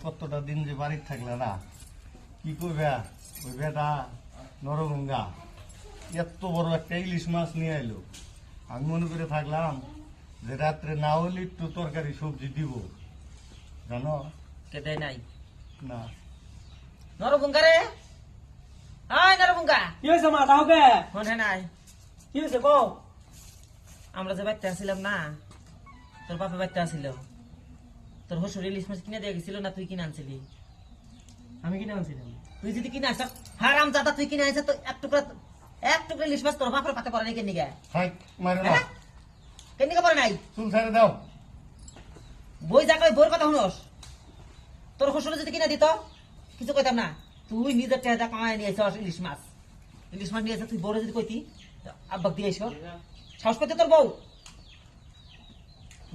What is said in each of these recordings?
কতটা দিন যে বাড়ির থাকলে না কি করবে ওই বেটা নরগঙ্গা এত বড় একটা ইলিশ মাছ নিয়ে এলো। আমি মনে করে থাকলাম যে রাত্রে না হলে একটু তরকারি সবজি দিব, জানো কেটে নাই না। নরবুঙ্গা রে, হাই নরবুঙ্গা, কি হয়েছে মা তাহকে? মনে নাই কি হয়েছে কো? আমরা যে বাড়িতে আসছিলাম না, তোর বাপে বাড়িতে আসছিল, তোর হসুর ইলিশ মাছ কিনে দিয়ে গেছিল না, তুই কিনে আনছিলি? আমি কিনে আনছিলাম। তুই যদি কিনে আনছ হারাম জাদা, তুই কিনে আনছ তো এক টুকরা ইলিশ মাছ তোর বাপের পাতে পড়ে নাই কেন নিগা? হাই মারে না, কেন নিগা পড়ে নাই? চুল ছেড়ে দাও। বই জায়গায় বইয়ের কথা শুনোস, তোর হসুরে যদি কিনে দিত কিছু কইতাম না। তুই নিজের টেহাটা কামায় নিয়ে আইছ ইলিশ মাছ নিয়ে আইছ, তুই বড় যদি কইতি আব্বাক দিয়ে আইস সাহস করতে তোর বউ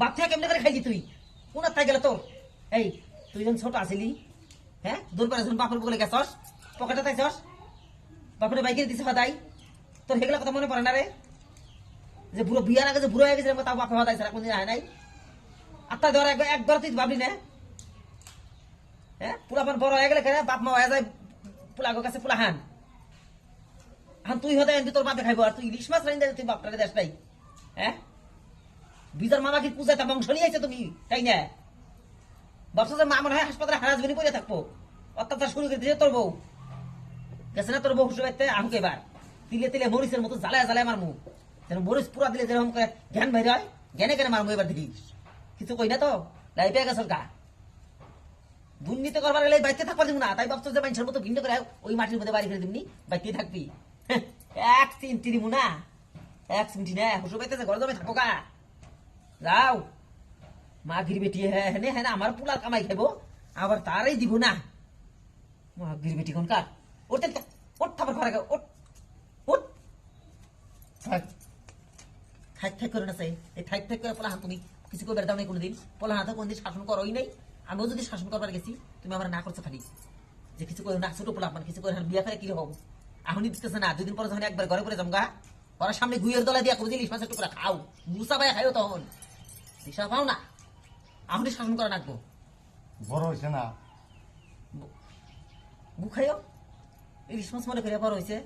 বাপ থেকে কেমনে করে খাইলি তুই? কোন তাই গেল তোর? এই তুই যখন ছোট আসিলি, হ্যাঁ দূর করে যখন বাপের বলে গেছস, পকেটে তাইছস, বাপের বাইকে দিছে সদাই, তোর হেগুলা কথা মনে পড়ে না রে? যে বুড়ো বিয়ার আগে যে বুড়ো হয়ে গেছিলাম তাও বাপে হদাইছে কোনদিন আয় নাই? আত্মা দেওয়ার একবার তুই ভাবলি না? হ্যাঁ পুলাপান বড় হয়ে গেলে কেন বাপ মা হয়ে যায় পুলাগো কাছে পুলা হান তুই হতে এনবি তোর বাপে খাইবো, আর তুই ইলিশ মাছ রাইন তুই বাপটারে দেশ নাই? হ্যাঁ বিজার মামা কি পূজাটা বংশ নিয়ে আইছে তুমি, তাই না? ভাবছো যে মা মনে হয় হাসপাতালে হারাজবিনি পড়ে থাকবো, অত্যাচার শুরু করে দিয়েছে তোর বউ। গেছে না তোর বউ হুসু বাইতে আহুক এবার তিলে তিলে মরিচের মতো জ্বালায় জ্বালায় মারমু, যেন মরিচ পুরা দিলে যেরকম করে জ্ঞান বাইর হয়, জ্ঞানে জ্ঞানে মারমু এবার দেখিস। কিছু কই না তো লাই পেয়ে গেছ গা, দুর্নীতি করবার গেলে বাইতে থাকবা দিব না, তাই ভাবছো যে মানুষের মতো ভিন্ন করে ওই মাটির মধ্যে বাড়ি ফেলে দিবনি, বাইতে থাকবি। এক চিন্তি দিব না, এক চিন্তি না হুসু বাইতে ঘরে জমে থাকো গা, যাও মাগির বেটি হ্যাঁ হ্যাঁ না আমার পুলার কামাই খাইবো, আবার তারাই দিব না। মাগির বেটি কোনকার ওঠে, ওঠ থাবার ঘরে ওঠ ওঠ, থাক থাক করে না চাই এই থাক থাক করে পোলা হাত তুমি কিছু করে বেড়াও নাই কোনোদিন, পোলা হাতে কোনদিন শাসন করোই নাই, আমিও যদি শাসন করবার গেছি তুমি আমার না করছো খালি যে কিছু করে না, ছোট পোলা কিছু করে বিয়া করে কি হবো এখনই দিতেছে না, দুদিন পরে যখন একবার ঘরে করে জমগা ওরা সামনে গুইয়ের দলা দিয়া করে ইলিশ মাছের টুকরা খাও, মুসা ভাই খাইও তখন দিশা পাও না, এখনই শাসন করা রাখবো। বড় হয়েছে না গু খাইও ইলিশ মাছ মনে করে বড় হয়েছে।